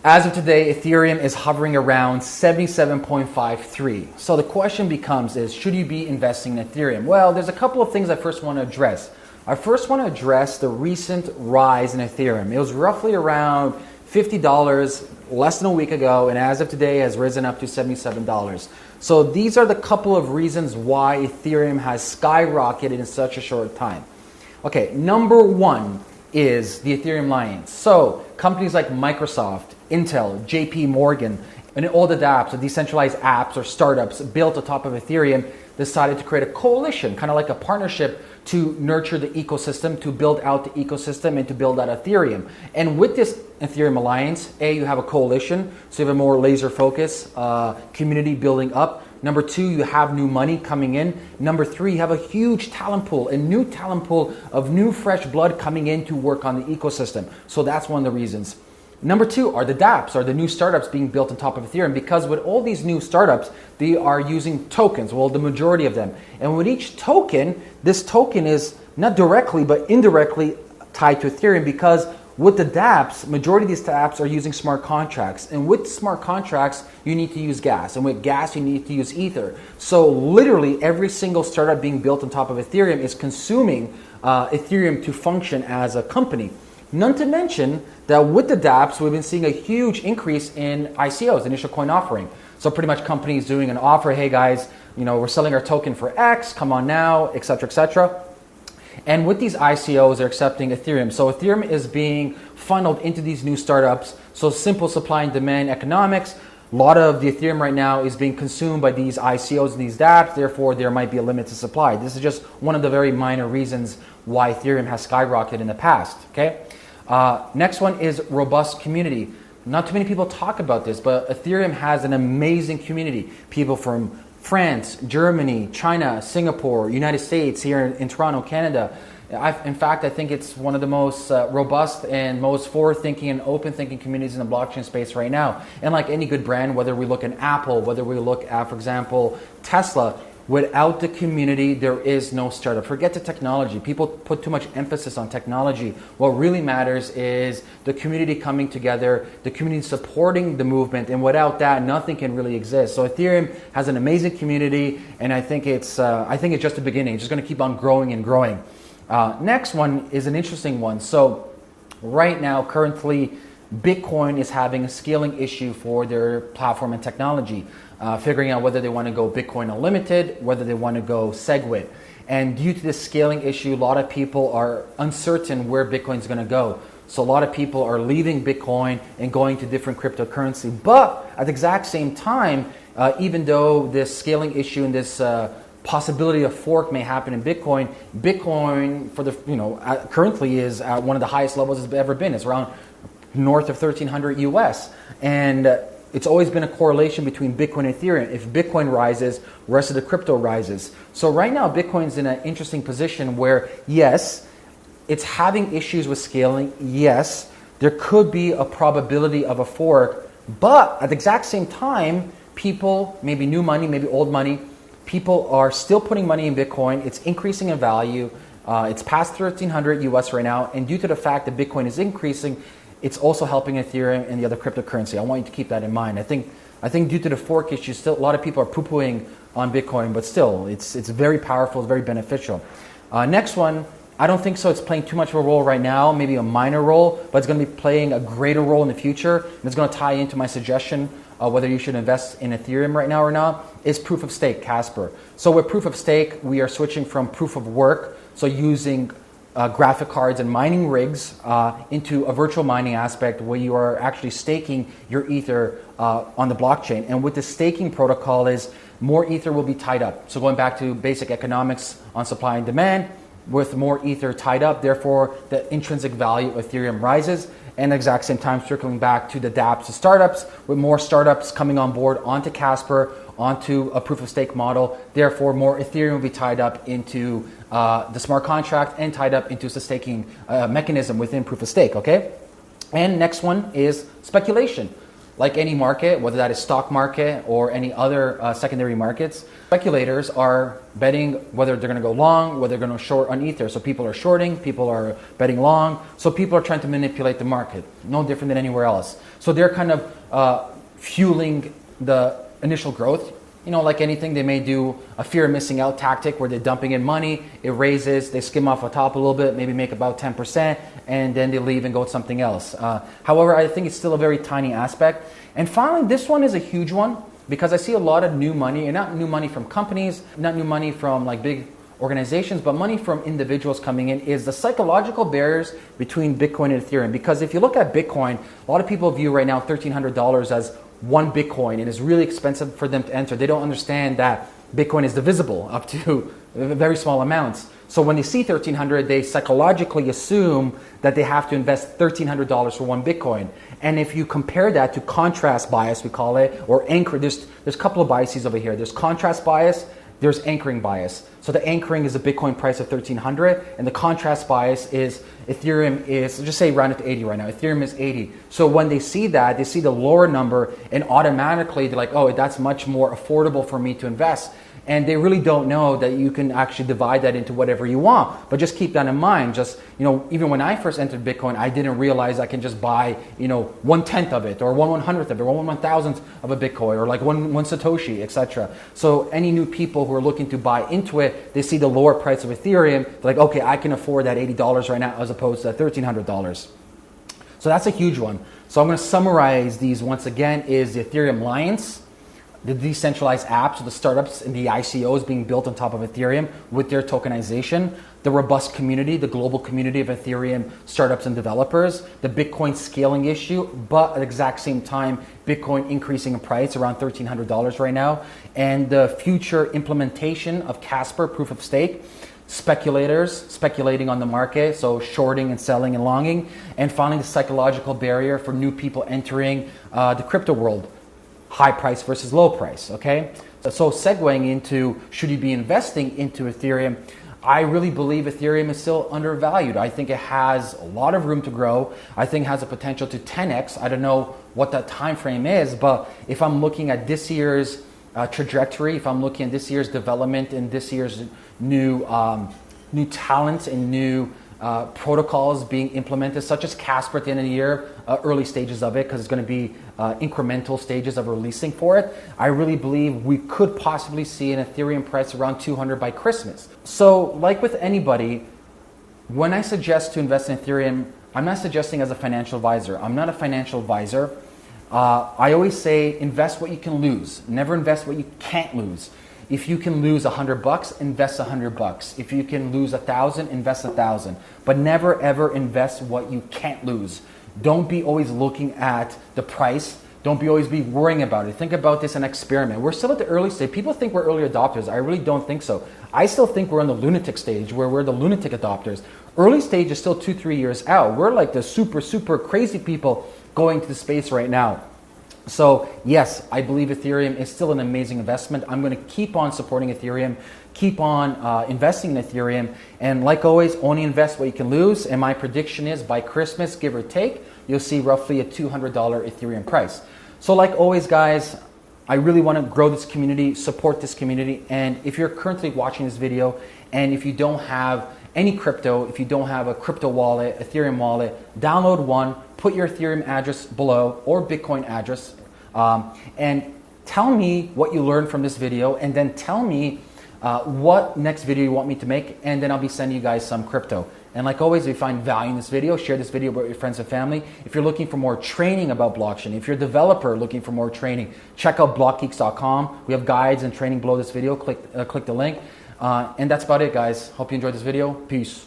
As of today, Ethereum is hovering around 77.53. So the question becomes is, should you be investing in Ethereum? Well, there's a couple of things I first want to address. I first want to address the recent rise in Ethereum. It was roughly around $50 less than a week ago, and as of today has risen up to $77. So these are the couple of reasons why Ethereum has skyrocketed in such a short time. Okay, number one is the Ethereum Alliance. So companies like Microsoft, Intel, JP Morgan, and all the dApps, the decentralized apps or startups built on top of Ethereum, decided to create a coalition, kind of like a partnership to nurture the ecosystem, to build out the ecosystem, and to build out Ethereum. And with this Ethereum Alliance, you have a coalition, so you have a more laser focus, community building up. Number two, you have new money coming in. Number three, you have a huge talent pool, a new talent pool of new fresh blood coming in to work on the ecosystem. So that's one of the reasons. Number two are the dApps, are the new startups being built on top of Ethereum, because with all these new startups, they are using tokens, well, the majority of them. And with each token, this token is not directly, but indirectly tied to Ethereum, because with the dApps, majority of these dApps are using smart contracts. And with smart contracts, you need to use gas. And with gas, you need to use Ether. So literally every single startup being built on top of Ethereum is consuming Ethereum to function as a company. None to mention that with the dApps, we've been seeing a huge increase in ICOs, initial coin offering. So pretty much companies doing an offer, hey guys, we're selling our token for X, come on now, et cetera, et cetera. And with these ICOs, they're accepting Ethereum. So Ethereum is being funneled into these new startups. So simple supply and demand economics. A lot of the Ethereum right now is being consumed by these ICOs and these dApps. Therefore, there might be a limited supply. This is just one of the very minor reasons why Ethereum has skyrocketed in the past. Okay. Next one is robust community. Not too many people talk about this, but Ethereum has an amazing community. People from France, Germany, China, Singapore, United States, here in Toronto, Canada. In fact, I think it's one of the most robust and most forward-thinking and open-thinking communities in the blockchain space right now. And like any good brand, whether we look at Apple, whether we look at, for example, Tesla, without the community, there is no startup. Forget the technology. People put too much emphasis on technology. What really matters is the community coming together, the community supporting the movement, and without that, nothing can really exist. So Ethereum has an amazing community, and I think it's just the beginning. It's just going to keep on growing and growing. Next one is an interesting one. So right now, currently, Bitcoin is having a scaling issue for their platform and technology, figuring out whether they want to go Bitcoin Unlimited, whether they want to go SegWit. And due to this scaling issue, a lot of people are uncertain where Bitcoin is going to go. So a lot of people are leaving Bitcoin and going to different cryptocurrency. But at the exact same time, even though this scaling issue and this possibility of fork may happen in Bitcoin, Bitcoin for the currently is at one of the highest levels it's ever been. It's around north of 1,300 US, and it's always been a correlation between Bitcoin and Ethereum. If Bitcoin rises, the rest of the crypto rises. So right now, Bitcoin's in an interesting position where, yes, it's having issues with scaling. Yes, there could be a probability of a fork, but at the exact same time, people, maybe new money, maybe old money, people are still putting money in Bitcoin. It's increasing in value. It's past 1,300 US right now, and due to the fact that Bitcoin is increasing, it's also helping Ethereum and the other cryptocurrency. I want you to keep that in mind. I think due to the fork issue, still a lot of people are poo-pooing on Bitcoin, but still, it's very powerful, it's very beneficial. Next one, I don't think so. It's playing too much of a role right now, maybe a minor role, but it's going to be playing a greater role in the future. And it's going to tie into my suggestion whether you should invest in Ethereum right now or not, is proof of stake, Casper. So with proof of stake, we are switching from proof of work, so using graphic cards and mining rigs into a virtual mining aspect where you are actually staking your Ether on the blockchain. And with the staking protocol is more Ether will be tied up. So going back to basic economics on supply and demand, with more Ether tied up, therefore the intrinsic value of Ethereum rises. And at the exact same time, circling back to the dApps to startups, with more startups coming on board onto Casper, onto a proof of stake model, therefore more Ethereum will be tied up into the smart contract and tied up into the staking mechanism within proof of stake, okay? And next one is speculation. like any market, whether that is stock market or any other secondary markets, speculators are betting whether they're going to go long, whether they're going to short on Ether. So people are shorting, people are betting long. So people are trying to manipulate the market, no different than anywhere else. So they're kind of fueling the initial growth. You know, like anything, they may do a fear of missing out tactic where they're dumping in money, it raises, they skim off the top a little bit, maybe make about 10%, and then they leave and go with something else. However, I think it's still a very tiny aspect. And finally, this one is a huge one because I see a lot of new money, and not new money from companies, not new money from like big organizations, but money from individuals coming in, is the psychological barriers between Bitcoin and Ethereum. Because if you look at Bitcoin, a lot of people view right now $1,300 as one Bitcoin, and it's really expensive for them to enter. They don't understand that Bitcoin is divisible up to very small amounts. So when they see 1,300, they psychologically assume that they have to invest $1,300 for one Bitcoin. And if you compare that to contrast bias, we call it, or anchor, there's a couple of biases over here. There's contrast bias, there's anchoring bias. So the anchoring is a Bitcoin price of 1,300, and the contrast bias is Ethereum is, just say round it to 80 right now. Ethereum is 80. So when they see that, they see the lower number, and automatically they're like, oh, that's much more affordable for me to invest. And they really don't know that you can actually divide that into whatever you want. But just keep that in mind. Just, you know, even when I first entered Bitcoin, I didn't realize I can just buy, you know, 1/10 of it, or 1/100th of it, or 1/1000th of a Bitcoin, or like one Satoshi, etc. So any new people who are looking to buy into it, they see the lower price of Ethereum, they're like, okay, I can afford that $80 right now as opposed to that $1,300. So that's a huge one. So I'm going to summarize these once again. Is the Ethereum Alliance, the decentralized apps, the startups and the ICOs being built on top of Ethereum with their tokenization, the robust community, the global community of Ethereum startups and developers, the Bitcoin scaling issue, but at the exact same time, Bitcoin increasing in price around $1,300 right now, and the future implementation of Casper proof of stake, speculators speculating on the market, so shorting and selling and longing, and finally the psychological barrier for new people entering the crypto world. High price versus low price, okay? So segueing into, should you be investing into Ethereum? I really believe Ethereum is still undervalued. I think it has a lot of room to grow. I think it has a potential to 10x. I don't know what that time frame is, but if I'm looking at this year's trajectory, if I'm looking at this year's development and this year's new talents and new protocols being implemented, such as Casper at the end of the year, early stages of it, because it's going to be incremental stages of releasing for it. I really believe we could possibly see an Ethereum price around 200 by Christmas. So like with anybody, when I suggest to invest in Ethereum, I'm not suggesting as a financial advisor. I'm not a financial advisor. I always say invest what you can lose. Never invest what you can't lose. If you can lose $100, invest $100. If you can lose 1,000, invest 1,000. But never ever invest what you can't lose. Don't be always looking at the price. Don't be always be worrying about it. Think about this as an experiment. We're still at the early stage. People think we're early adopters. I really don't think so. I still think we're in the lunatic stage where we're the lunatic adopters. Early stage is still 2-3 years out. We're like the super crazy people going to the space right now. So yes, I believe Ethereum is still an amazing investment. I'm going to keep on supporting Ethereum, keep on investing in Ethereum, and like always, only invest what you can lose. And my prediction is by Christmas, give or take, you'll see roughly a $200 Ethereum price. So like always, guys, I really want to grow this community, support this community. And if you're currently watching this video and if you don't have any crypto, if you don't have a crypto wallet, Ethereum wallet, download one, put your Ethereum address below or Bitcoin address, and tell me what you learned from this video, and then tell me what next video you want me to make, and then I'll be sending you guys some crypto. And like always, if you find value in this video, share this video with your friends and family. If you're looking for more training about blockchain, if you're a developer looking for more training, check out blockgeeks.com. We have guides and training below this video. Click the link. And that's about it, guys. Hope you enjoyed this video. Peace.